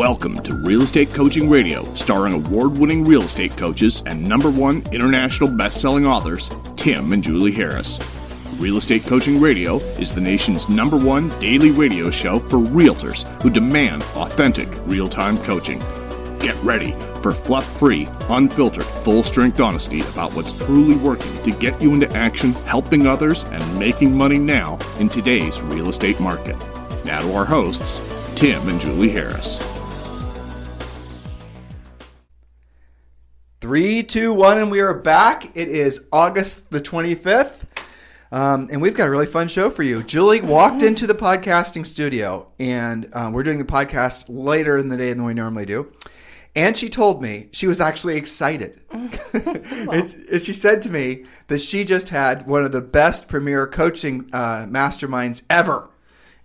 Welcome to Real Estate Coaching Radio, starring award-winning real estate coaches and #1 international best-selling authors, Tim and Julie Harris. Real Estate Coaching Radio is the nation's #1 daily radio show for realtors who demand authentic, real-time coaching. Get ready for fluff-free, unfiltered, full-strength honesty about what's truly working to get you into action, helping others, and making money now in today's real estate market. Now to our hosts, Tim and Julie Harris. 3, 2, 1, and we are back. It is August the 25th, and we've got a really fun show for you. Julie walked into the podcasting studio, and we're doing the podcast later in the day than we normally do. And she told me she was actually excited. And she said to me that she just had one of the best premier coaching masterminds ever.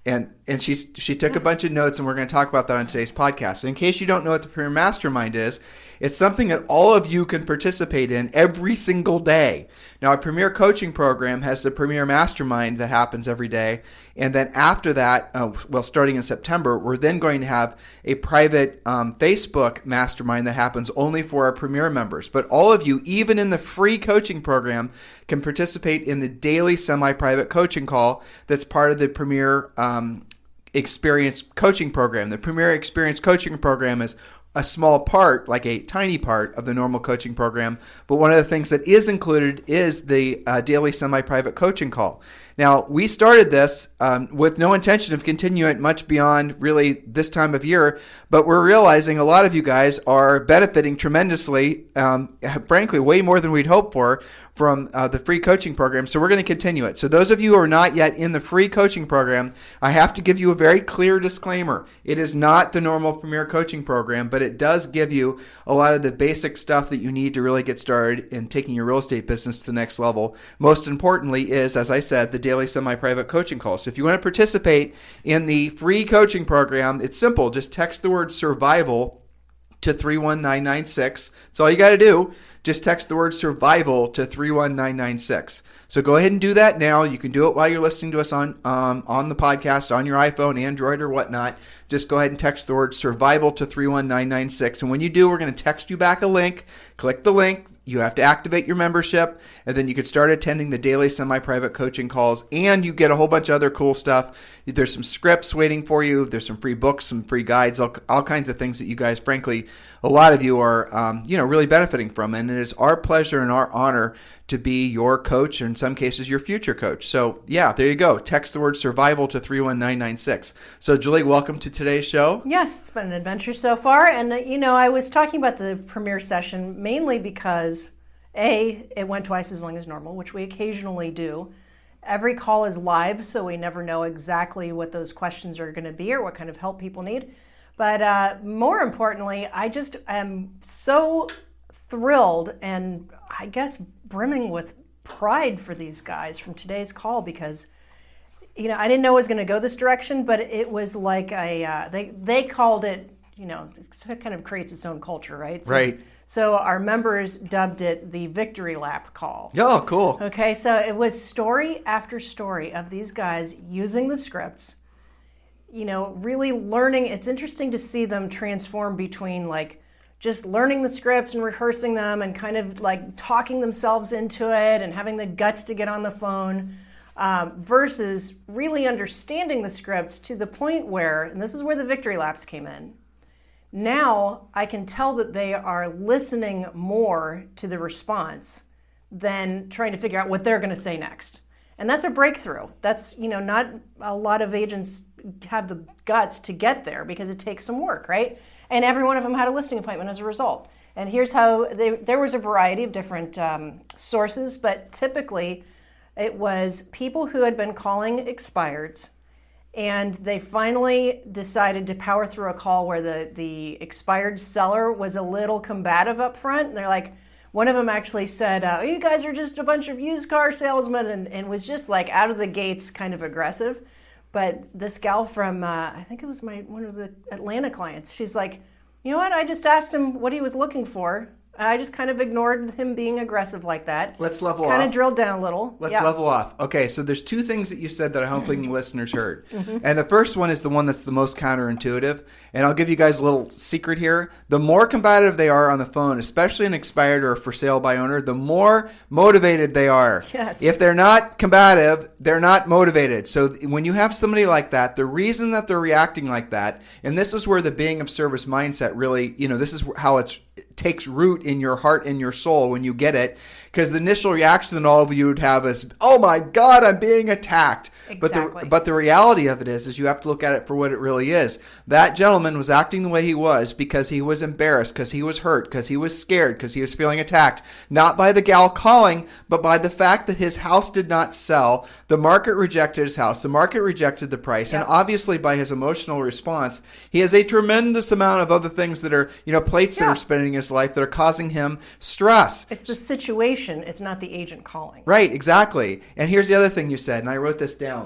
And she took a bunch of notes, and we're going to talk about that on today's podcast. And in case you don't know what the Premier Mastermind is, it's something that all of you can participate in every single day. Now, our Premier Coaching Program has the Premier Mastermind that happens every day. And then after that, starting in September, we're then going to have a private Facebook Mastermind that happens only for our Premier members. But all of you, even in the free coaching program, can participate in the daily semi-private coaching call that's part of the Premier Experience Coaching Program. The Premier Experience Coaching Program is a small part, like a tiny part of the normal coaching program. But one of the things that is included is the daily semi-private coaching call. Now, we started this with no intention of continuing it much beyond really this time of year, but we're realizing a lot of you guys are benefiting tremendously, frankly, way more than we'd hoped for, from the free coaching program. So we're going to continue it. So those of you who are not yet in the free coaching program, I have to give you a very clear disclaimer. It is not the normal Premier Coaching Program, but it does give you a lot of the basic stuff that you need to really get started in taking your real estate business to the next level. Most importantly is, as I said, the daily semi-private coaching calls. So if you want to participate in the free coaching program, it's simple. Just text the word survival to 31996. That's all you got to do. Just text the word survival to 31996. So go ahead and do that now. You can do it while you're listening to us on the podcast, on your iPhone, Android, or whatnot. Just go ahead and text the word survival to 31996. And when you do, we're going to text you back a link. Click the link. You have to activate your membership, and then you can start attending the daily semi-private coaching calls, and you get a whole bunch of other cool stuff. There's some scripts waiting for you. There's some free books, some free guides, all kinds of things that you guys, frankly, a lot of you are really benefiting from. And it is our pleasure and our honor to be your coach, or in some cases, your future coach. So, yeah, there you go. Text the word survival to 31996. So, Julie, welcome to today's show. Yes, it's been an adventure so far. And, I was talking about the premiere session mainly because, it went twice as long as normal, which we occasionally do. Every call is live, so we never know exactly what those questions are going to be or what kind of help people need. But more importantly, I just am so thrilled and I guess brimming with pride for these guys from today's call because, I didn't know it was going to go this direction, but it was like they called it, it kind of creates its own culture, right? Right. So our members dubbed it the victory lap call. Oh, cool. Okay, so it was story after story of these guys using the scripts, really learning. It's interesting to see them transform between like just learning the scripts and rehearsing them and kind of like talking themselves into it and having the guts to get on the phone versus really understanding the scripts to the point where, and this is where the victory laps came in, now I can tell that they are listening more to the response than trying to figure out what they're going to say next. And that's a breakthrough. That's, not a lot of agents have the guts to get there because it takes some work, right? And every one of them had a listing appointment as a result. And here's how there was a variety of different sources, but typically it was people who had been calling expireds, and they finally decided to power through a call where the expired seller was a little combative up front. And they're like, one of them actually said, you guys are just a bunch of used car salesmen, and was just like out of the gates kind of aggressive. But this gal from, I think it was one of the Atlanta clients, she's like, you know what, I just asked him what he was looking for. I just kind of ignored him being aggressive like that. Let's level off. Kind of drilled down a little. Let's level off. Okay, so there's two things that you said that I'm hoping listeners heard. And the first one is the one that's the most counterintuitive. And I'll give you guys a little secret here. The more combative they are on the phone, especially an expired or for sale by owner, the more motivated they are. Yes. If they're not combative, they're not motivated. So when you have somebody like that, the reason that they're reacting like that, and this is where the being of service mindset really, this is how it takes root in your heart and your soul when you get it. Because the initial reaction that all of you would have is, oh my God, I'm being attacked. Exactly. But the reality of it is you have to look at it for what it really is. That gentleman was acting the way he was because he was embarrassed, because he was hurt, because he was scared, because he was feeling attacked. Not by the gal calling, but by the fact that his house did not sell. The market rejected his house. The market rejected the price. Yep. And obviously by his emotional response, he has a tremendous amount of other things that are, plates that are spinning in his life that are causing him stress. It's the situation. It's not the agent calling. Right, exactly. And here's the other thing you said, and I wrote this down.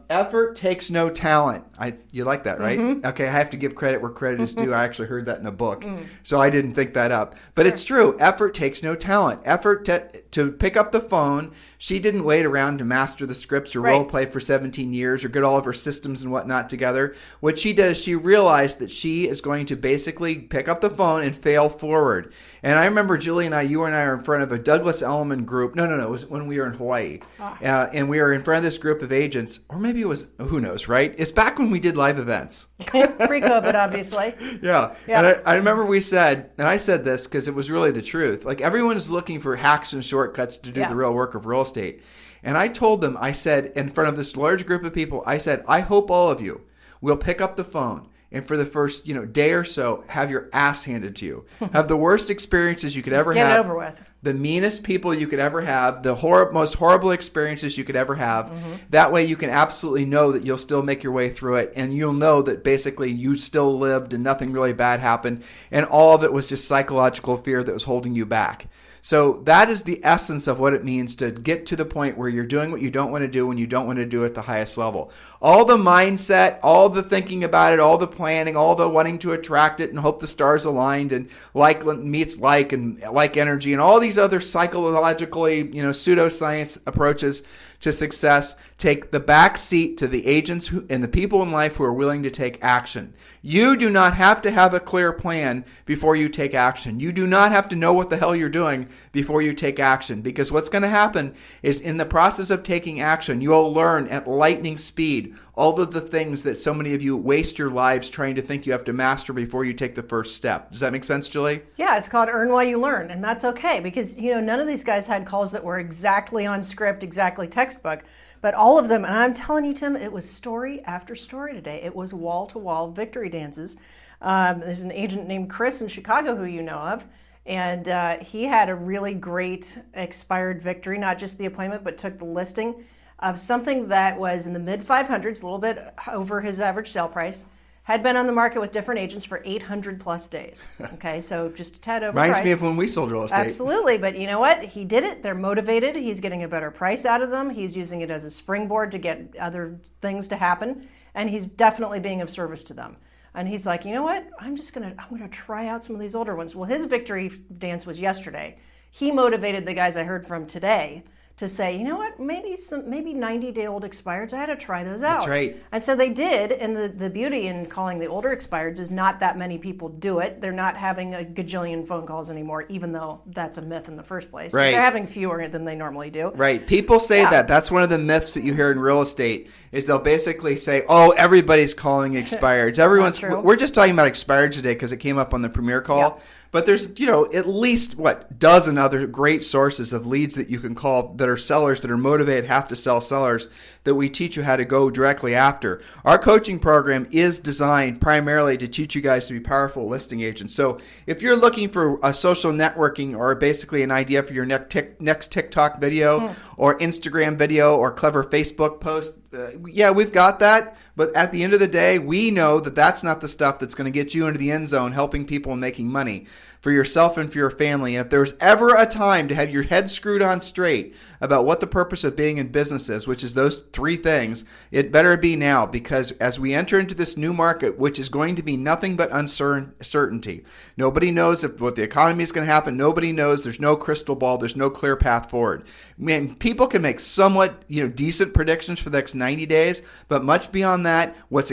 Effort takes no talent. You like that, right? Okay, I have to give credit where credit is due. I actually heard that in a book, so I didn't think that up. But it's true. Effort takes no talent. Effort to pick up the phone. She didn't wait around to master the scripts or role play for 17 years or get all of her systems and whatnot together. What she did is she realized that she is going to basically pick up the phone and fail forward. And I remember Julie and you and I are in front of a Douglas Elliman group. No, it was when we were in Hawaii. And we were in front of this group of agents, or maybe it was, who knows, right? It's back when we did live events. Pre-COVID, obviously. Yeah. And I remember we said, and I said this because it was really the truth, like everyone is looking for hacks and shortcuts to do the real work of real estate. And I told them, I said, in front of this large group of people, I said, I hope all of you will pick up the phone and for the first day or so, have your ass handed to you. Have the worst experiences you could ever have. Get it over with. The meanest people you could ever have, the most horrible experiences you could ever have. That way you can absolutely know that you'll still make your way through it, and you'll know that basically you still lived and nothing really bad happened, and all of it was just psychological fear that was holding you back. So that is the essence of what it means to get to the point where you're doing what you don't want to do when you don't want to do it at the highest level. All the mindset, all the thinking about it, all the planning, all the wanting to attract it and hope the stars aligned and like meets like and like energy and all these other psychologically, pseudoscience approaches to success take the back seat to the agents and the people in life who are willing to take action. You do not have to have a clear plan before you take action. You do not have to know what the hell you're doing before you take action, because what's going to happen is in the process of taking action, you'll learn at lightning speed all of the things that so many of you waste your lives trying to think you have to master before you take the first step. Does that make sense, Julie? Yeah, it's called Earn While You Learn, and that's okay because, none of these guys had calls that were exactly on script, exactly textbook, but all of them, and I'm telling you, Tim, it was story after story today. It was wall-to-wall victory dances. There's an agent named Chris in Chicago who you know of, and he had a really great expired victory, not just the appointment, but took the listing of something that was in the mid-500s, a little bit over his average sale price, had been on the market with different agents for 800 plus days. Okay, so just a tad over Reminds price. me of when we sold real estate. Absolutely, but you know what? He did it. They're motivated. He's getting a better price out of them. He's using it as a springboard to get other things to happen, and he's definitely being of service to them. And he's like, you know what? I'm gonna try out some of these older ones. Well, his victory dance was yesterday. He motivated the guys I heard from today to say, you know what, maybe 90-day-old expireds, I had to try those out. That's right. And so they did, and the beauty in calling the older expireds is not that many people do it. They're not having a gajillion phone calls anymore, even though that's a myth in the first place. Right. They're having fewer than they normally do. Right. People say that. That's one of the myths that you hear in real estate is they'll basically say, oh, everybody's calling expireds. We're just talking about expireds today because it came up on the premiere call. Yep. But there's, at least, dozen other great sources of leads that you can call that are sellers that are motivated, have to sell sellers that we teach you how to go directly after. Our coaching program is designed primarily to teach you guys to be powerful listing agents. So if you're looking for a social networking or basically an idea for your next TikTok video or Instagram video or clever Facebook post, we've got that. But at the end of the day, we know that that's not the stuff that's going to get you into the end zone helping people and making money. for yourself and for your family. And if there's ever a time to have your head screwed on straight about what the purpose of being in business is, which is those three things, it better be now, because as we enter into this new market, which is going to be nothing but uncertainty, nobody knows what the economy is going to happen. Nobody knows. There's no crystal ball. There's no clear path forward. Man, people can make somewhat decent predictions for the next 90 days, but much beyond that, what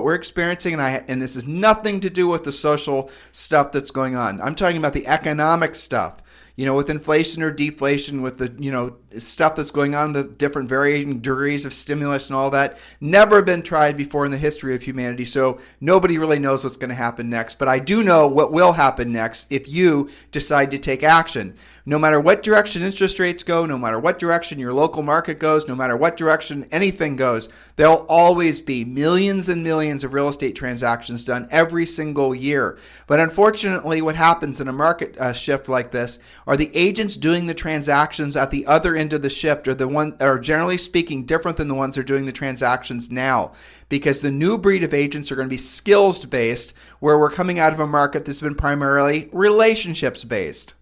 we're experiencing, and this is nothing to do with the social stuff that's going on. I'm talking about the economic stuff. With inflation or deflation, with the, stuff that's going on, the different varying degrees of stimulus and all that, never been tried before in the history of humanity. So nobody really knows what's going to happen next. But I do know what will happen next if you decide to take action. No matter what direction interest rates go, no matter what direction your local market goes, no matter what direction anything goes, there'll always be millions and millions of real estate transactions done every single year. But unfortunately, what happens in a market shift like this are the agents doing the transactions at the other end of the shift are generally speaking different than the ones that are doing the transactions now, because the new breed of agents are going to be skills based, where we're coming out of a market that's been primarily relationships based.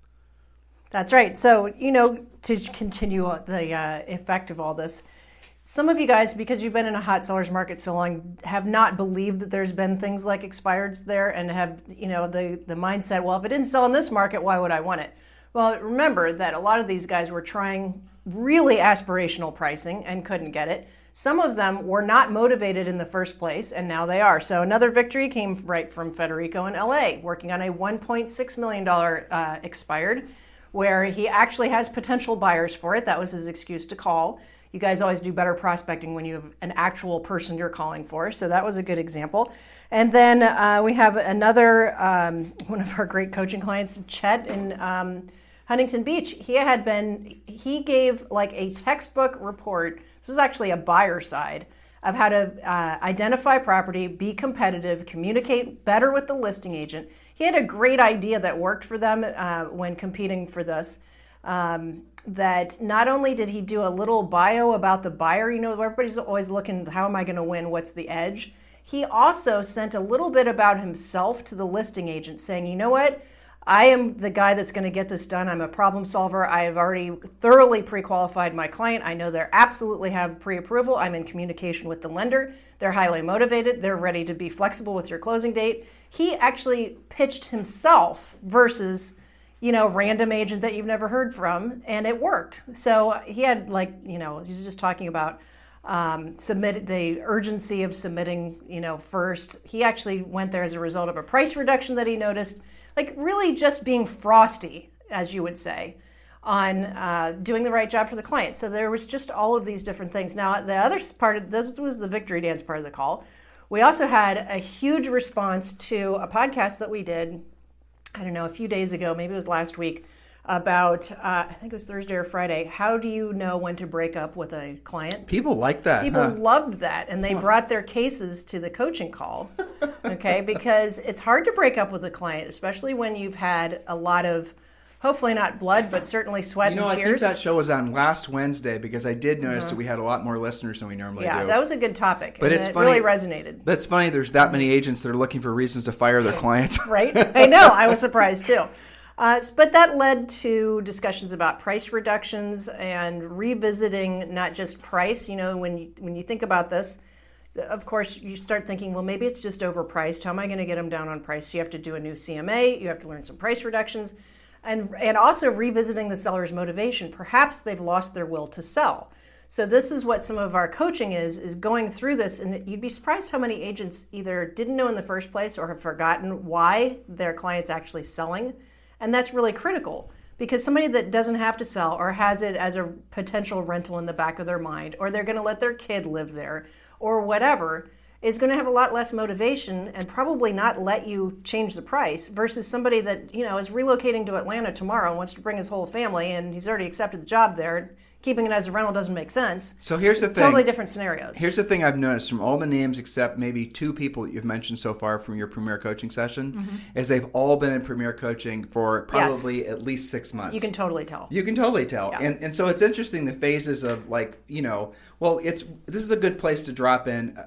That's right. So, to continue the effect of all this, some of you guys, because you've been in a hot seller's market so long, have not believed that there's been things like expireds there, and have, the mindset, well, if it didn't sell in this market, why would I want it? Well, remember that a lot of these guys were trying really aspirational pricing and couldn't get it. Some of them were not motivated in the first place, and now they are. So another victory came right from Federico in LA, working on a $1.6 million expired, where he actually has potential buyers for it. That was his excuse to call. You guys always do better prospecting when you have an actual person you're calling for. So that was a good example. And then we have another, one of our great coaching clients, Chet in Huntington Beach. He gave like a textbook report. This is actually a buyer side of how to identify property, be competitive, communicate better with the listing agent. He had a great idea that worked for them when competing for this. That not only did he do a little bio about the buyer, everybody's always looking, how am I going to win? What's the edge? He also sent a little bit about himself to the listing agent saying, you know what? I am the guy that's going to get this done. I'm a problem solver. I have already thoroughly pre-qualified my client. I know they absolutely have pre-approval. I'm in communication with the lender. They're highly motivated. They're ready to be flexible with your closing date. He actually pitched himself versus, random agent that you've never heard from, and it worked. So he had he was just talking about the urgency of submitting, first. He actually went there as a result of a price reduction that he noticed, really just being frosty, as you would say, on doing the right job for the client. So there was just all of these different things. Now, the other part of this was the victory dance part of the call. We also had a huge response to a podcast that we did, I don't know, a few days ago, maybe it was last week, about, I think it was Thursday or Friday, how do you know when to break up with a client? People like that. People loved that, and they brought their cases to the coaching call, okay, because it's hard to break up with a client, especially when you've had a lot of, hopefully not blood, but certainly sweat and tears. I think that show was on last Wednesday, because I did notice that we had a lot more listeners than we normally do. Yeah, that was a good topic, but it really resonated. That's funny, there's that many agents that are looking for reasons to fire their clients. Right? I know, I was surprised too. But that led to discussions about price reductions and revisiting not just price. When you think about this, of course, you start thinking, well, maybe it's just overpriced. How am I going to get them down on price? So you have to do a new CMA. You have to learn some price reductions. And also revisiting the seller's motivation. Perhaps they've lost their will to sell. So this is what some of our coaching is going through this. And you'd be surprised how many agents either didn't know in the first place or have forgotten why their client's actually selling. And that's really critical, because somebody that doesn't have to sell or has it as a potential rental in the back of their mind, or they're going to let their kid live there or whatever, is going to have a lot less motivation and probably not let you change the price, versus somebody that, is relocating to Atlanta tomorrow and wants to bring his whole family, and he's already accepted the job there. Keeping it as a rental doesn't make sense. So here's the thing. Totally different scenarios. Here's the thing I've noticed from all the names except maybe two people that you've mentioned so far from your Premier Coaching session, is they've all been in Premier Coaching for probably at least 6 months. You can totally tell. Yeah. And so it's interesting, the phases of this is a good place to drop in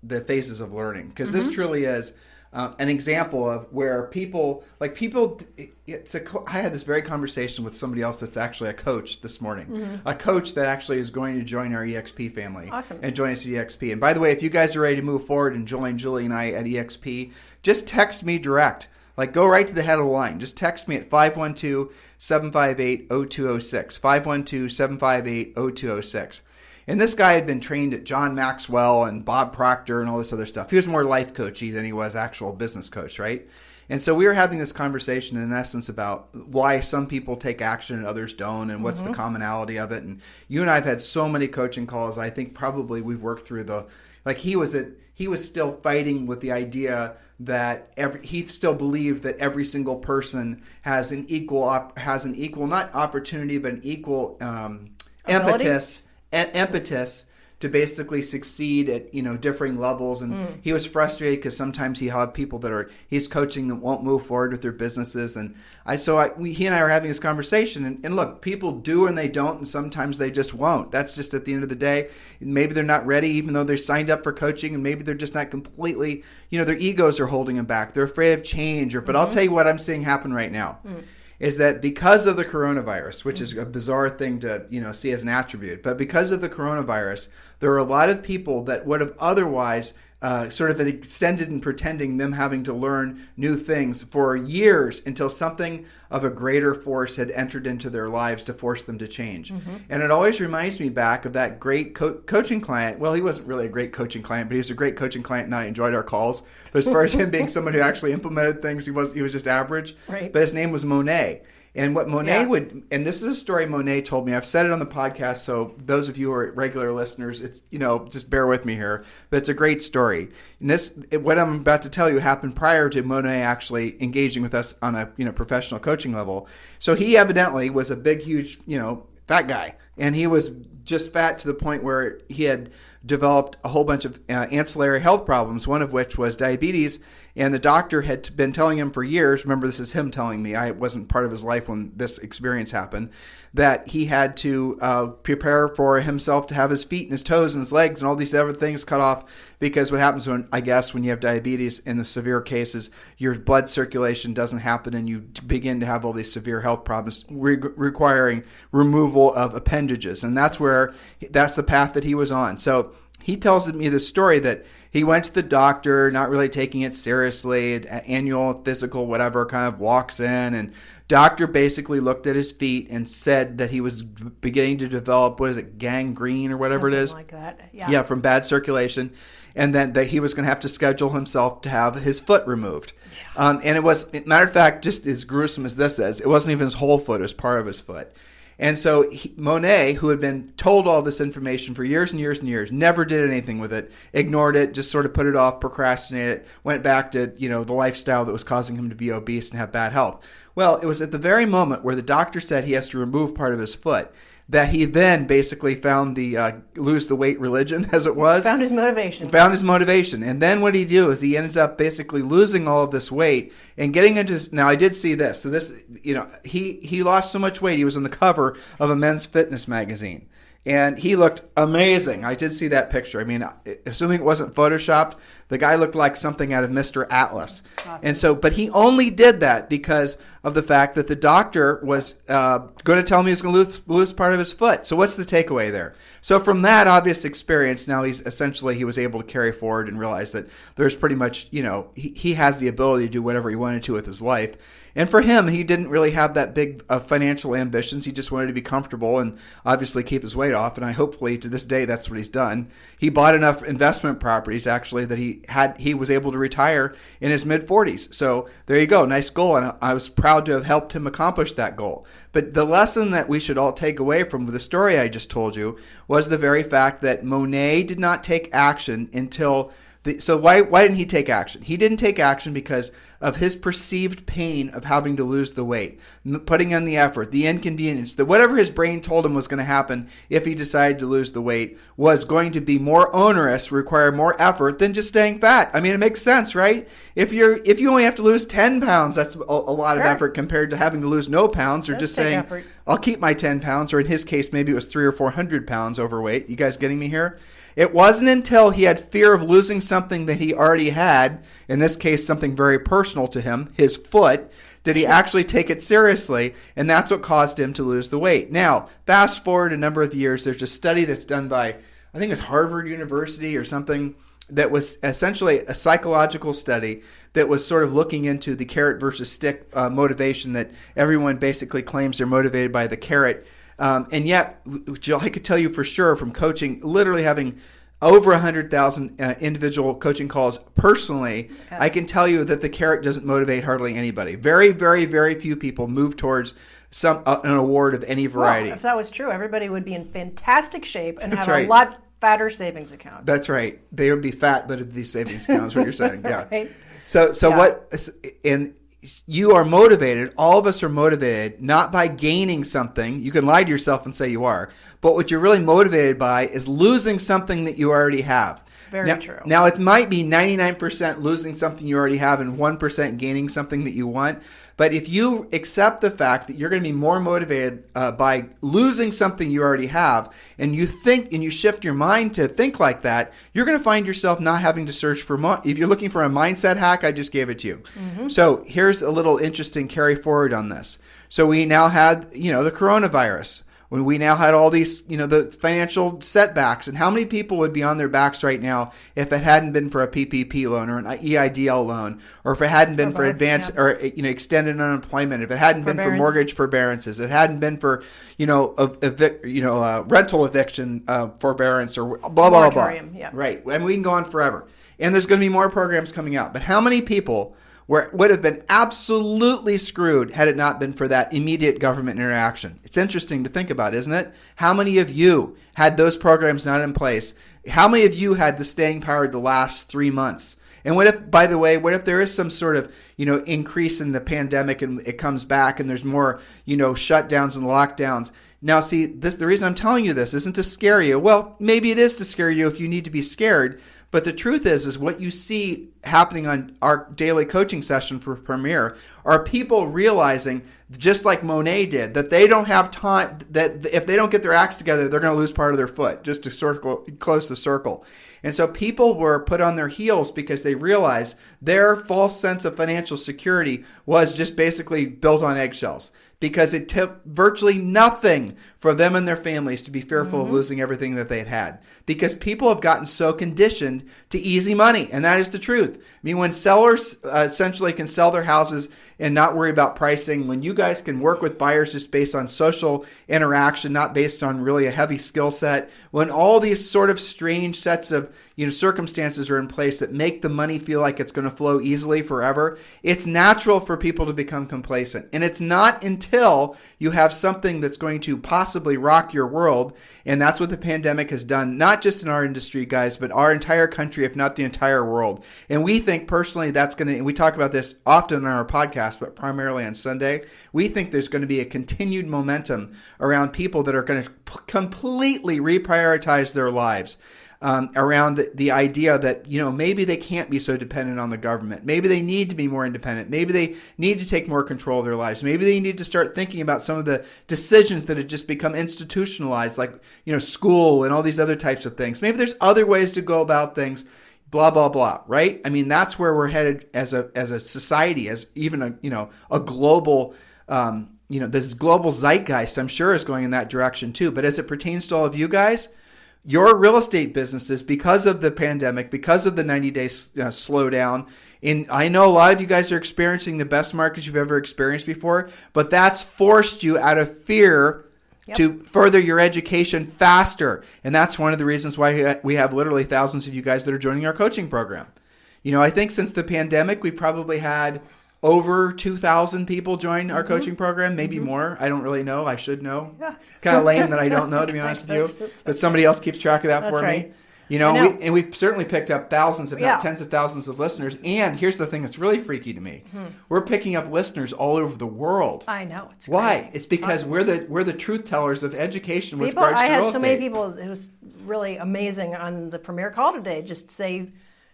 the phases of learning, because this truly is an example of where people. I had this very conversation with somebody else that's actually a coach this morning, a coach that actually is going to join our EXP family. Awesome. And join us at EXP. And by the way, if you guys are ready to move forward and join Julie and I at EXP, just text me direct. Like, go right to the head of the line. Just text me at 512-758-0206, 512-758-0206. And this guy had been trained at John Maxwell and Bob Proctor and all this other stuff. He was more life coachy than he was actual business coach, right? And so we were having this conversation in essence about why some people take action and others don't, and what's the commonality of it. And you and I have had so many coaching calls. I think probably we've worked through he was still fighting with the idea that he still believed that every single person has an equal not opportunity but an equal impetus to basically succeed at differing levels. And he was frustrated because sometimes he had people he's coaching that won't move forward with their businesses. And he and I are having this conversation. And look, people do and they don't, and sometimes they just won't. That's just at the end of the day. Maybe they're not ready, even though they're signed up for coaching, and maybe they're just not completely. Their egos are holding them back. They're afraid of change. But I'll tell you what I'm seeing happen right now. Is that because of the coronavirus, which is a bizarre thing to see as an attribute, but because of the coronavirus, there are a lot of people that would have otherwise sort of extended and pretending them having to learn new things for years until something of a greater force had entered into their lives to force them to change. And it always reminds me back of that great coaching client. Well, he wasn't really a great coaching client, but he was a great coaching client, and I enjoyed our calls. But as far as him being someone who actually implemented things, he was just average. Right. But his name was Monet. And what Monet would, and this is a story Monet told me. I've said it on the podcast, so those of you who are regular listeners, it's just bear with me here. But it's a great story. And what I'm about to tell you happened prior to Monet actually engaging with us on a professional coaching level. So he evidently was a big, huge, fat guy, and he was just fat to the point where he had developed a whole bunch of ancillary health problems, one of which was diabetes. And the doctor had been telling him for years, remember this is him telling me, I wasn't part of his life when this experience happened, that he had to prepare for himself to have his feet and his toes and his legs and all these other things cut off, because what happens when you have diabetes in the severe cases, your blood circulation doesn't happen and you begin to have all these severe health problems requiring removal of appendages. And that's the path that he was on. So he tells me this story that he went to the doctor, not really taking it seriously, annual physical, whatever, kind of walks in, and doctor basically looked at his feet and said that he was beginning to develop, gangrene or whatever it is? Something like that, yeah, from bad circulation, and then that he was going to have to schedule himself to have his foot removed. Yeah. And it was, matter of fact, just as gruesome as this is, it wasn't even his whole foot, it was part of his foot. And so Monet, who had been told all this information for years and years and years, never did anything with it, ignored it, just sort of put it off, procrastinated it, went back to the lifestyle that was causing him to be obese and have bad health. Well, it was at the very moment where the doctor said he has to remove part of his foot that he then basically found the lose the weight religion, as it was. Found his motivation. And then what he do is he ends up basically losing all of this weight and getting into, now I did see this. So this, he lost so much weight, he was on the cover of a men's fitness magazine. And he looked amazing. I did see that picture. I mean, assuming it wasn't photoshopped, the guy looked like something out of Mr. Atlas. Awesome. And so, but he only did that because of the fact that the doctor was going to tell him he was going to lose part of his foot. So what's the takeaway there? So from that obvious experience, now he was able to carry forward and realize that there's pretty much, he has the ability to do whatever he wanted to with his life. And for him, he didn't really have that big financial ambitions. He just wanted to be comfortable and obviously keep his weight off. And hopefully to this day, that's what he's done. He bought enough investment properties actually that he was able to retire in his mid-40s. So there you go. Nice goal. And I was proud to have helped him accomplish that goal. But the lesson that we should all take away from the story I just told you was the very fact that Monet did not take action until... So why didn't he take action? He didn't take action because of his perceived pain of having to lose the weight, putting in the effort, the inconvenience, that whatever his brain told him was going to happen if he decided to lose the weight was going to be more onerous, require more effort than just staying fat. I mean, it makes sense, right? If you only have to lose 10 pounds, that's a lot of effort compared to having to lose no pounds or just saying, effort. I'll keep my 10 pounds, or in his case, maybe it was 300 or 400 pounds overweight. You guys getting me here? It wasn't until he had fear of losing something that he already had, in this case, something very personal to him, his foot, did he actually take it seriously, and that's what caused him to lose the weight. Now, fast forward a number of years, there's a study that's done by, I think it's Harvard University or something, that was essentially a psychological study that was sort of looking into the carrot versus stick motivation that everyone basically claims they're motivated by the carrot. And yet, Jill, I could tell you for sure from coaching, literally having over 100,000 individual coaching calls personally, yes. I can tell you that the carrot doesn't motivate hardly anybody. Very, very, very few people move towards an award of any variety. Well, if that was true, everybody would be in fantastic shape and That's have right. a lot fatter savings account. That's right. They would be fat, but it'd be savings accounts, what you're saying. Yeah. Right. So Yeah. what, and you are motivated, all of us are motivated, not by gaining something. You can lie to yourself and say you are, but what you're really motivated by is losing something that you already have. Very true. Now, it might be 99% losing something you already have and 1% gaining something that you want. But if you accept the fact that you're going to be more motivated by losing something you already have, and you think and you shift your mind to think like that, you're going to find yourself not having to search for more. If you're looking for a mindset hack, I just gave it to you. Mm-hmm. So here's a little interesting carry forward on this. So we now had, the coronavirus. When we now had all these, the financial setbacks, and how many people would be on their backs right now if it hadn't been for a PPP loan or an EIDL loan, or if it hadn't been for advanced or extended unemployment, if it hadn't been for mortgage forbearances, if it hadn't been for rental eviction forbearance or blah blah blah. Yeah. Right, and we can go on forever. And there's going to be more programs coming out. But how many people would have been absolutely screwed had it not been for that immediate government interaction? It's interesting to think about, isn't it? How many of you had those programs not in place? How many of you had the staying power to last 3 months? And what if, by the way, there is some sort of, increase in the pandemic and it comes back and there's more, shutdowns and lockdowns? Now, see, the reason I'm telling you this isn't to scare you. Well, maybe it is to scare you if you need to be scared. But the truth is what you see happening on our daily coaching session for Premier are people realizing, just like Monet did, that they don't have time, that if they don't get their acts together, they're going to lose part of their foot, just to close the circle. And so people were put on their heels because they realized their false sense of financial security was just basically built on eggshells, because it took virtually nothing for them and their families to be fearful of losing everything that they'd had, because people have gotten so conditioned to easy money. And that is the truth. I mean, when sellers essentially can sell their houses and not worry about pricing, when you guys can work with buyers just based on social interaction, not based on really a heavy skill set, when all these sort of strange sets of circumstances are in place that make the money feel like it's going to flow easily forever, it's natural for people to become complacent. And it's not until you have something that's going to possibly rock your world, and that's what the pandemic has done, not just in our industry, guys, but our entire country, if not the entire world. And we think personally that's going to, and we talk about this often on our podcast, but primarily on Sunday, we think there's going to be a continued momentum around people that are going to completely reprioritize their lives. Around the idea that, maybe they can't be so dependent on the government. Maybe they need to be more independent. Maybe they need to take more control of their lives. Maybe they need to start thinking about some of the decisions that have just become institutionalized, like, school and all these other types of things. Maybe there's other ways to go about things, blah, blah, blah, right? I mean, that's where we're headed as a society, as even a global, this global zeitgeist, I'm sure, is going in that direction too. But as it pertains to all of you guys, your real estate businesses, because of the pandemic, because of the 90-day slowdown, and I know a lot of you guys are experiencing the best markets you've ever experienced before, but that's forced you out of fear to further your education faster. And that's one of the reasons why we have literally thousands of you guys that are joining our coaching program. I think since the pandemic, we probably had over 2,000 people join our coaching program, maybe more. I don't really know. I should know. Yeah. Kind of lame that I don't know, to be honest with you. But somebody else keeps track of that for me. We've certainly picked up thousands, if not tens of thousands of listeners. And here's the thing that's really freaky to me. We're picking up listeners all over the world. I know. It's Why? crazy. It's because we're the truth tellers of education with regards to real estate. I had so many people, it was really amazing on the Premier Call today, just say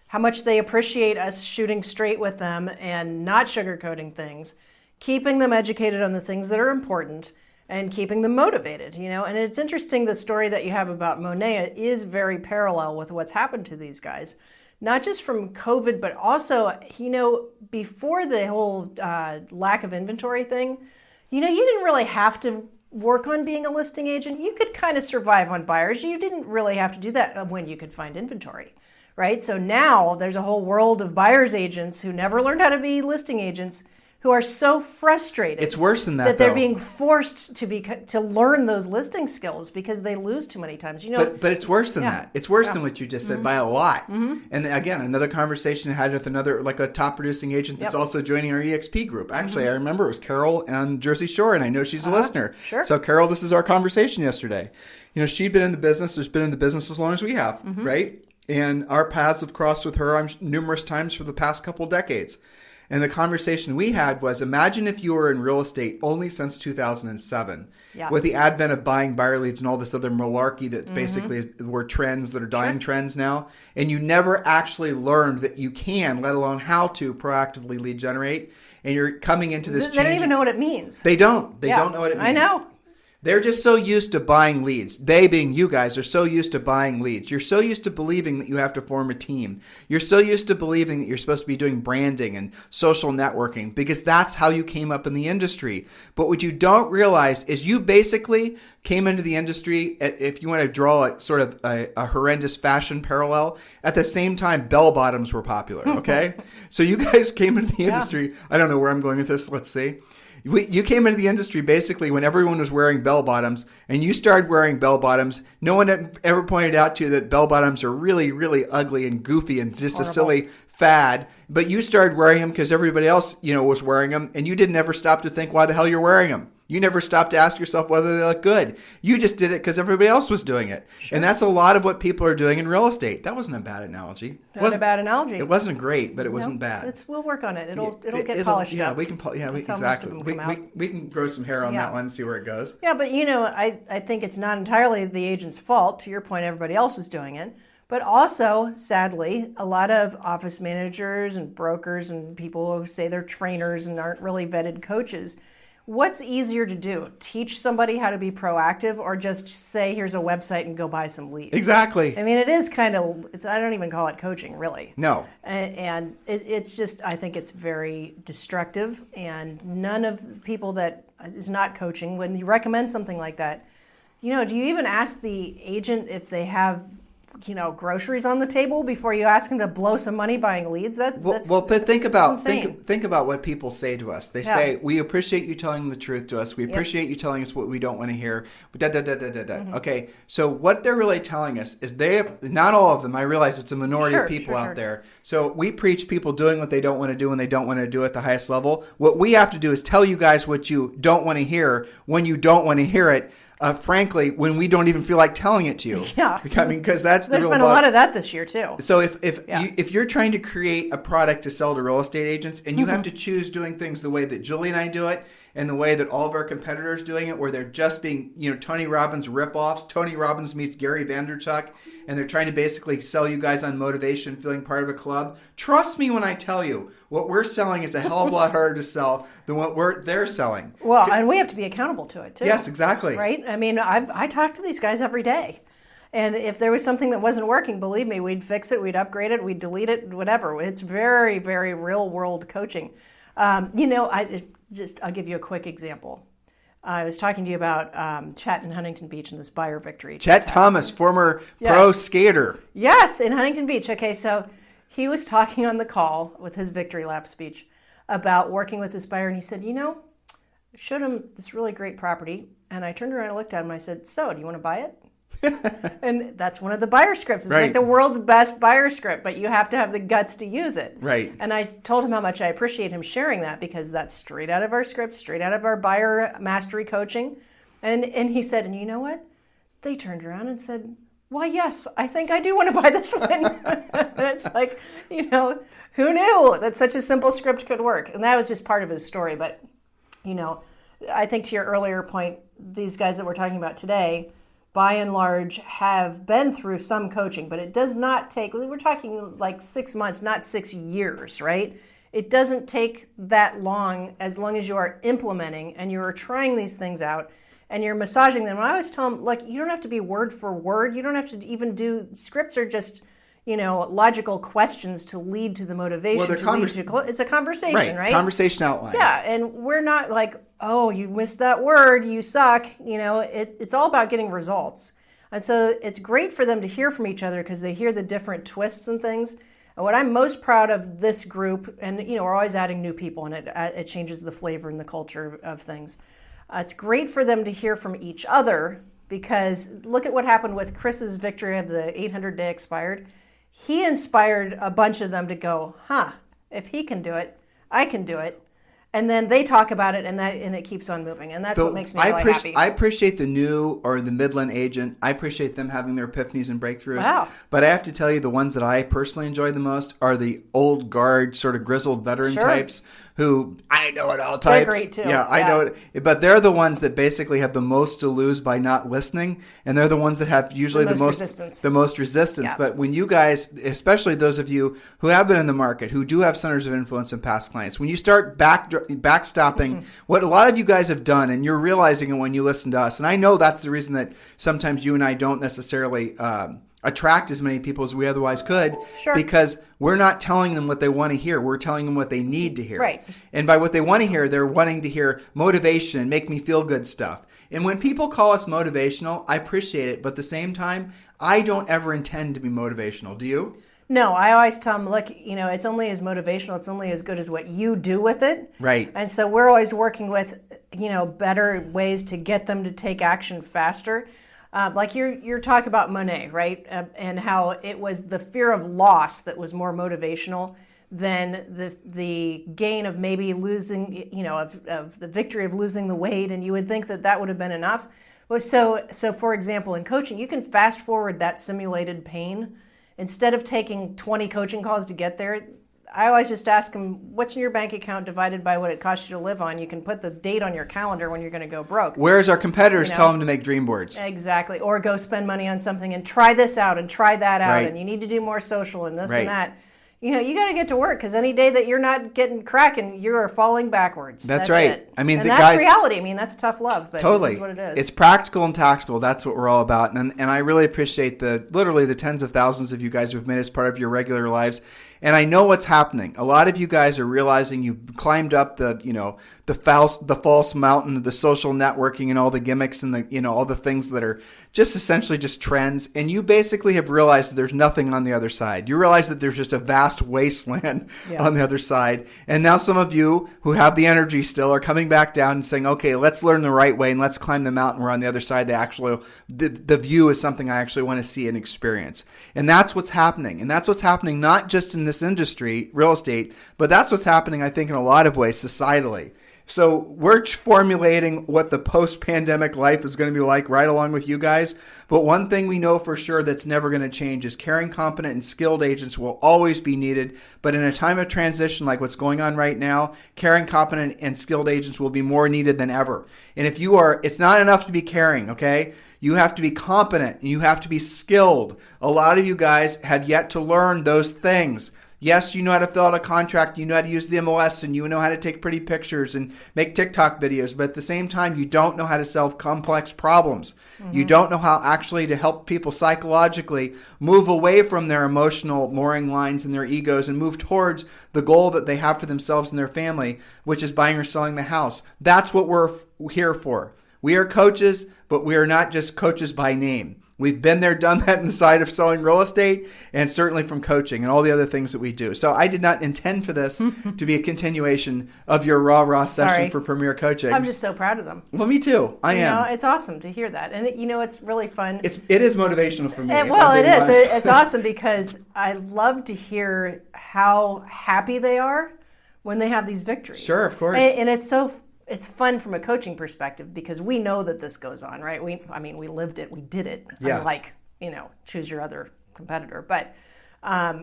how much they appreciate us shooting straight with them and not sugarcoating things, keeping them educated on the things that are important, and keeping them motivated, And it's interesting, the story that you have about Monet is very parallel with what's happened to these guys, not just from COVID, but also, before the whole lack of inventory thing, you didn't really have to work on being a listing agent. You could kind of survive on buyers. You didn't really have to do that when you could find inventory, right? So now there's a whole world of buyer's agents who never learned how to be listing agents, who are so frustrated. It's worse than that, they're though. being forced to learn those listing skills because they lose too many times. But it's worse than that. It's worse than what you just said by a lot. And again, another conversation I had with a top producing agent that's also joining our EXP group. Actually, I remember it was Carol on Jersey Shore, and I know she's a listener. Sure. So Carol, this is our conversation yesterday. She'd been in the business. There's been in the business as long as we have, right? And our paths have crossed with her numerous times for the past couple decades. And the conversation we had was, imagine if you were in real estate only since 2007, with the advent of buying buyer leads and all this other malarkey that basically were trends that are dying trends now, and you never actually learned that you can, let alone how to proactively lead generate, and you're coming into this change. They don't even know what it means. They don't. They don't know what it means. I know. They're just so used to buying leads. They, being you guys, are so used to buying leads. You're so used to believing that you have to form a team. You're so used to believing that you're supposed to be doing branding and social networking because that's how you came up in the industry. But what you don't realize is you basically came into the industry, if you want to draw a horrendous fashion parallel, at the same time bell bottoms were popular, okay? So you guys came into the industry. I don't know where I'm going with this. Let's see. You came into the industry basically when everyone was wearing bell bottoms, and you started wearing bell bottoms. No one had ever pointed out to you that bell bottoms are really, really ugly and goofy and just horrible. A silly fad. But you started wearing them because everybody else, was wearing them, and you didn't ever stop to think why the hell you're wearing them. You never stopped to ask yourself whether they look good. You just did it because everybody else was doing it. Sure. And that's a lot of what people are doing in real estate. That wasn't a bad analogy. Not a bad analogy. It wasn't great, but it wasn't bad. We'll work on it. It'll get polished up. Yeah, we can. Exactly. We can grow some hair on that one and see where it goes. Yeah, but I think it's not entirely the agent's fault. To your point, everybody else was doing it. But also, sadly, a lot of office managers and brokers and people who say they're trainers and aren't really vetted coaches. What's easier to do? Teach somebody how to be proactive, or just say, here's a website and go buy some leads? Exactly. I mean, it is kind of, I don't even call it coaching, really. No. And it's just, I think it's very destructive, and none of the people that is not coaching, when you recommend something like that, do you even ask the agent if they have groceries on the table before you ask them to blow some money buying leads? But think about what people say to us. They say, we appreciate you telling the truth to us. We appreciate you telling us what we don't want to hear. Okay, so what they're really telling us is not all of them. I realize it's a minority of people out there. So we preach people doing what they don't want to do when they don't want to do it at the highest level. What we have to do is tell you guys what you don't want to hear when you don't want to hear it. Frankly, when we don't even feel like telling it to you. Yeah. Because that's There's been a lot of that this year, too. So if you're trying to create a product to sell to real estate agents, and you have to choose doing things the way that Julie and I do it, and the way that all of our competitors doing it, where they're just being, Tony Robbins ripoffs. Tony Robbins meets Gary Vaynerchuk, and they're trying to basically sell you guys on motivation, feeling part of a club. Trust me when I tell you, what we're selling is a hell of a lot harder to sell than what they're selling. Well, and we have to be accountable to it, too. Yes, exactly. Right? I mean, I talk to these guys every day. And if there was something that wasn't working, believe me, we'd fix it, we'd upgrade it, we'd delete it, whatever. It's very, very real world coaching. I'll give you a quick example. I was talking to you about Chet in Huntington Beach and this buyer victory. Chet Thomas, former pro skater. Yes, in Huntington Beach. Okay, so he was talking on the call with his victory lap speech about working with this buyer, and he said, I showed him this really great property, and I turned around and looked at him, and I said, so, do you want to buy it? And that's one of the buyer scripts. It's like the world's best buyer script, but you have to have the guts to use it. Right. And I told him how much I appreciate him sharing that, because that's straight out of our script, straight out of our buyer mastery coaching. And he said, and you know what? They turned around and said, why, yes, I think I do want to buy this one. And it's like, who knew that such a simple script could work? And that was just part of his story. But, I think to your earlier point, these guys that we're talking about today, by and large, have been through some coaching, but it does not take, we're talking like 6 months, not 6 years, right? It doesn't take that long, as long as you are implementing and you are trying these things out and you're massaging them. And I always tell them, like, you don't have to be word for word. You don't have to even do, scripts are just, logical questions to lead to the motivation. Well, it's a conversation, right? Conversation outline. Yeah, and we're not like, oh, you missed that word, you suck. It's all about getting results. And so it's great for them to hear from each other because they hear the different twists and things. And what I'm most proud of this group, and we're always adding new people, and it changes the flavor and the culture of things. It's great for them to hear from each other because look at what happened with Chris's victory of the 800-day expired. He inspired a bunch of them to go, if he can do it, I can do it. And then they talk about it, and it keeps on moving, and that's what makes me really happy. I appreciate the new or the Midland agent. I appreciate them having their epiphanies and breakthroughs. Wow. But I have to tell you, the ones that I personally enjoy the most are the old guard, sort of grizzled veteran types who, I know it all types. They're great too. Yeah, I know it. But they're the ones that basically have the most to lose by not listening, and they're the ones that have usually the most resistance. Yeah. But when you guys, especially those of you who have been in the market, who do have centers of influence and past clients, when you start backstopping what a lot of you guys have done, and you're realizing it when you listen to us, and I know that's the reason that sometimes you and I don't necessarily attract as many people as we otherwise could, because we're not telling them what they want to hear. We're telling them what they need to hear. Right. And by what they want to hear, they're wanting to hear motivation and make me feel good stuff. And when people call us motivational, I appreciate it. But at the same time, I don't ever intend to be motivational. Do you? No, I always tell them, look, it's only as motivational, it's only as good as what you do with it. Right. And so we're always working with, better ways to get them to take action faster. Like you're talking about Monet, right? And how it was the fear of loss that was more motivational than the gain of maybe losing, of the victory of losing the weight. And you would think that would have been enough. Well, so for example, in coaching, you can fast forward that simulated pain. Instead of taking 20 coaching calls to get there, I always just ask them, what's in your bank account divided by what it costs you to live on? You can put the date on your calendar when you're going to go broke. Whereas our competitors tell them to make dream boards. Exactly. Or go spend money on something and try this out and try that out. Right. And you need to do more social and this and that. You got to get to work because any day that you're not getting cracking, you are falling backwards. That's right. It. I mean, and that's reality. I mean, that's tough love, but totally. It's what it is. It's practical and tactical. That's what we're all about. And I really appreciate literally the tens of thousands of you guys who've made us part of your regular lives. And I know what's happening. A lot of you guys are realizing you climbed up the false mountain of the social networking and all the gimmicks and all the things that are just essentially just trends. And you basically have realized that there's nothing on the other side. You realize that there's just a vast wasteland on the other side. And now some of you who have the energy still are coming back down and saying, okay, let's learn the right way and let's climb the mountain. We're on the other side. The view is something I actually want to see and experience. And that's what's happening. And that's what's happening not just in this industry, real estate, but that's what's happening, I think, in a lot of ways societally. So we're formulating what the post-pandemic life is going to be like right along with you guys. But one thing we know for sure that's never going to change is caring, competent, and skilled agents will always be needed. But in a time of transition like what's going on right now, caring, competent, and skilled agents will be more needed than ever. And if you are, it's not enough to be caring, okay? You have to be competent and you have to be skilled. A lot of you guys have yet to learn those things. Yes, you know how to fill out a contract, you know how to use the MLS, and you know how to take pretty pictures and make TikTok videos, but at the same time, you don't know how to solve complex problems. Mm-hmm. You don't know how actually to help people psychologically move away from their emotional mooring lines and their egos and move towards the goal that they have for themselves and their family, which is buying or selling the house. That's what we're here for. We are coaches, but we are not just coaches by name. We've been there, done that in the side of selling real estate and certainly from coaching and all the other things that we do. So I did not intend for this to be a continuation of your raw session for Premier Coaching. I'm just so proud of them. Well, me too. I am. It's awesome to hear that. And it's really fun. It is motivational for me. It is. It's awesome because I love to hear how happy they are when they have these victories. Sure, of course. And it's fun from a coaching perspective because we know that this goes on, right? We lived it, we did it. Yeah. Unlike, choose your other competitor. But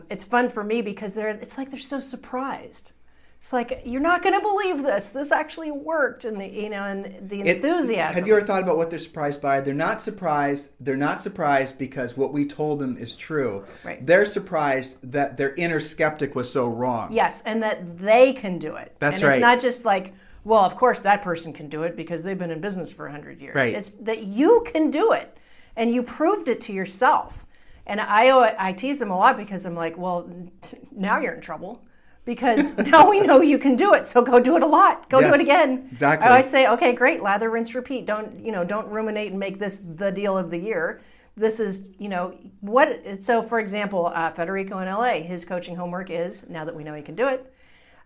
it's fun for me because it's like they're so surprised. It's like, you're not going to believe this. This actually worked, and the enthusiasm. Have you ever thought about what they're surprised by? They're not surprised. They're not surprised because what we told them is true. Right. They're surprised that their inner skeptic was so wrong. Yes, and that they can do it. That's and right. It's not just like, well, of course that person can do it because they've been in business for 100 years. Right. It's that you can do it, and you proved it to yourself. And I tease them a lot because I'm like, well, now you're in trouble. Because now we know you can do it, so go do it a lot. Go do it again. Exactly. I always say, okay, great, lather, rinse, repeat. Don't ruminate and make this the deal of the year. This is, what. So, for example, Federico in LA, his coaching homework is, now that we know he can do it,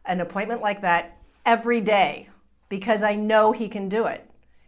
an appointment like that every day, because I know he can do it.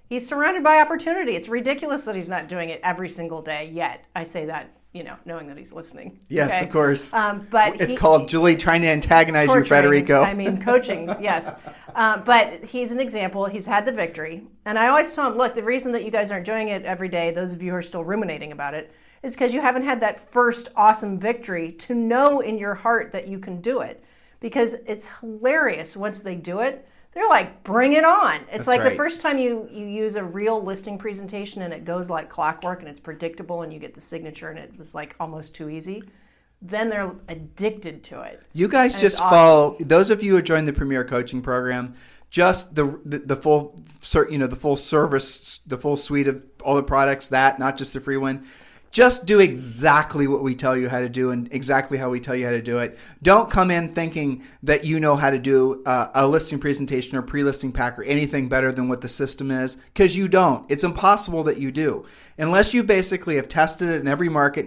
He's surrounded by opportunity. It's ridiculous that he's not doing it every single day yet. I say that, knowing that he's listening. Yes, okay? Of course. But it's called Julie trying to antagonize you, Federico. Coaching, yes. But he's an example. He's had the victory. And I always tell him, look, the reason that you guys aren't doing it every day, those of you who are still ruminating about it, is because you haven't had that first awesome victory to know in your heart that you can do it. Because it's hilarious once they do it. They're like, bring it on. It's like the first time you use a real listing presentation and it goes like clockwork and it's predictable and you get the signature and it's like almost too easy. Then they're addicted to it. You guys just follow, those of you who joined the Premier Coaching Program, just the full, the full service, the full suite of all the products, not just the free one. Just do exactly what we tell you how to do and exactly how we tell you how to do it. Don't come in thinking that you know how to do a listing presentation or pre-listing pack or anything better than what the system is, because you don't. It's impossible that you do. Unless you basically have tested it in every market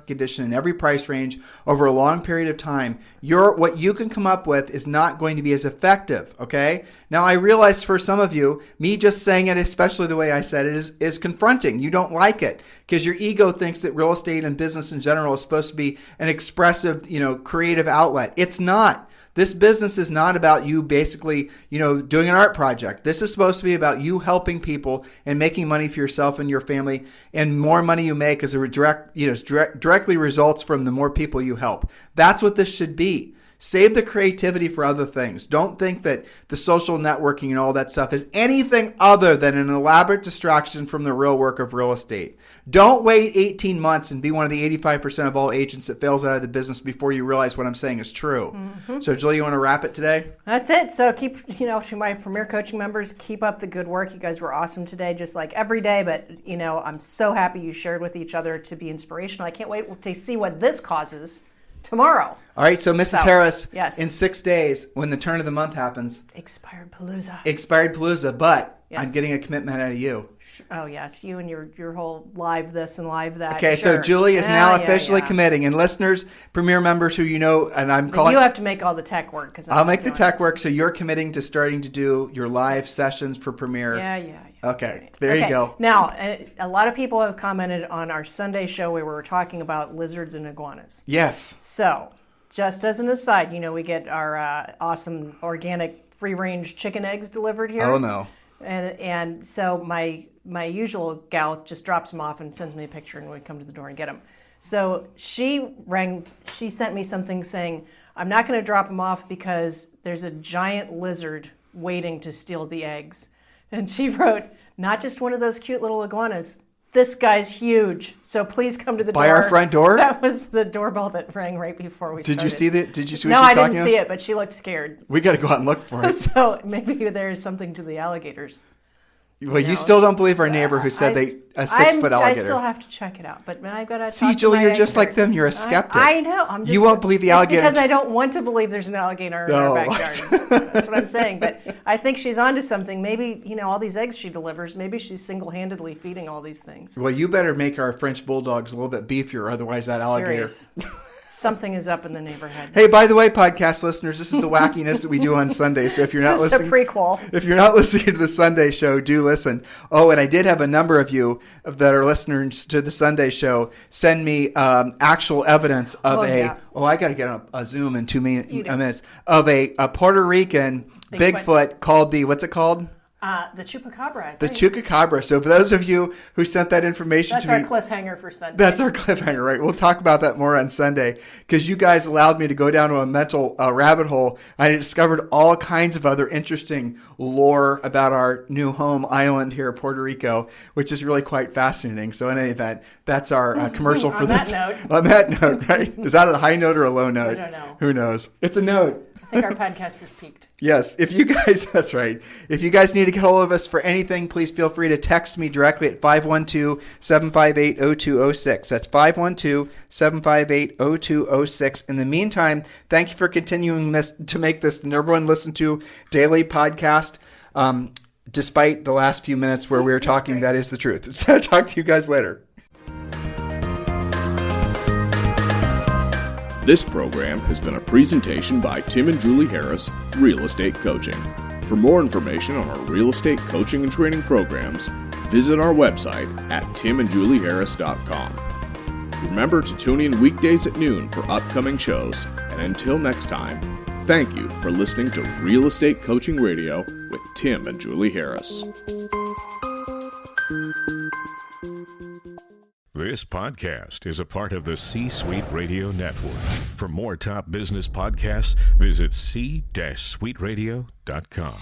condition, in every price range over a long period of time, what you can come up with is not going to be as effective, okay? Now, I realize for some of you, me just saying it, especially the way I said it, is confronting. You don't like it because your ego thinks that real estate and business in general is supposed to be an expressive, creative outlet. It's not. This business is not about you basically, doing an art project. This is supposed to be about you helping people and making money for yourself and your family. And more money you make as a directly results from the more people you help. That's what this should be. Save the creativity for other things. Don't think that the social networking and all that stuff is anything other than an elaborate distraction from the real work of real estate. Don't wait 18 months and be one of the 85% of all agents that fails out of the business before you realize what I'm saying is true. Mm-hmm. So, Julie, you want to wrap it today? That's it. So keep, to my Premier Coaching members, keep up the good work. You guys were awesome today, just like every day. But, I'm so happy you shared with each other to be inspirational. I can't wait to see what this causes tomorrow. All right, so Mrs. Harris, yes. In 6 days, when the turn of the month happens, Expired Palooza, but yes. I'm getting a commitment out of you. Oh, yes, you and your whole live this and live that. Okay, sure. So Julie is now officially committing. And listeners, Premier members who and I'm calling... You have to make all the tech work. I'll make the tech work, so you're committing to starting to do your live sessions for Premier. Yeah. Okay, there you go. Now, a lot of people have commented on our Sunday show where we were talking about lizards and iguanas. Yes. So, just as an aside, we get our awesome organic free-range chicken eggs delivered here. Oh, no. And so my usual gal just drops them off and sends me a picture, and we come to the door and get them. So she sent me something saying, I'm not going to drop them off because there's a giant lizard waiting to steal the eggs. And she wrote, not just one of those cute little iguanas. This guy's huge. So please come to the door. By our front door? That was the doorbell that rang right before we started. Did you see what she's talking about? No, I didn't see about? it, but she looked scared. We got to go out and look for it. So maybe there's something to the alligators. Well, you still don't believe our neighbor who said a 6-foot alligator. I still have to check it out, but I've got to See, Julie, you're just like them. You're a skeptic. I know. You won't believe the alligator. Because I don't want to believe there's an alligator in our backyard. That's what I'm saying. But I think she's onto something. Maybe, all these eggs she delivers, maybe she's single-handedly feeding all these things. Well, you better make our French bulldogs a little bit beefier, otherwise that alligator... Something is up in the neighborhood. Hey, by the way, podcast listeners, this is the wackiness that we do on Sunday. So if you're not listening, it's a prequel. If you're not listening to the Sunday show, do listen. Oh, and I did have a number of you that are listeners to the Sunday show send me actual evidence of I got to get a Zoom in 2 minutes of a Puerto Rican Bigfoot called what's it called? The chupacabra. The chupacabra. So for those of you who sent that information to me. That's our cliffhanger for Sunday. That's our cliffhanger, right? We'll talk about that more on Sunday because you guys allowed me to go down to a mental rabbit hole. I discovered all kinds of other interesting lore about our new home island here, Puerto Rico, which is really quite fascinating. So in any event, that's our commercial for this. On that note. On that note, right? Is that a high note or a low note? I don't know. Who knows? It's a note. think our podcast has peaked. Yes, if you guys, that's right. If you guys need to get hold of us for anything, please feel free to text me directly at 512-758-0206. That's 512-758-0206. In the meantime, thank you for continuing to make this the number one listened to daily podcast. Despite the last few minutes where we were talking, that is the truth. So talk to you guys later. This program has been a presentation by Tim and Julie Harris, Real Estate Coaching. For more information on our real estate coaching and training programs, visit our website at timandjulieharris.com. Remember to tune in weekdays at noon for upcoming shows, and until next time, thank you for listening to Real Estate Coaching Radio with Tim and Julie Harris. This podcast is a part of the C-Suite Radio Network. For more top business podcasts, visit c-suiteradio.com.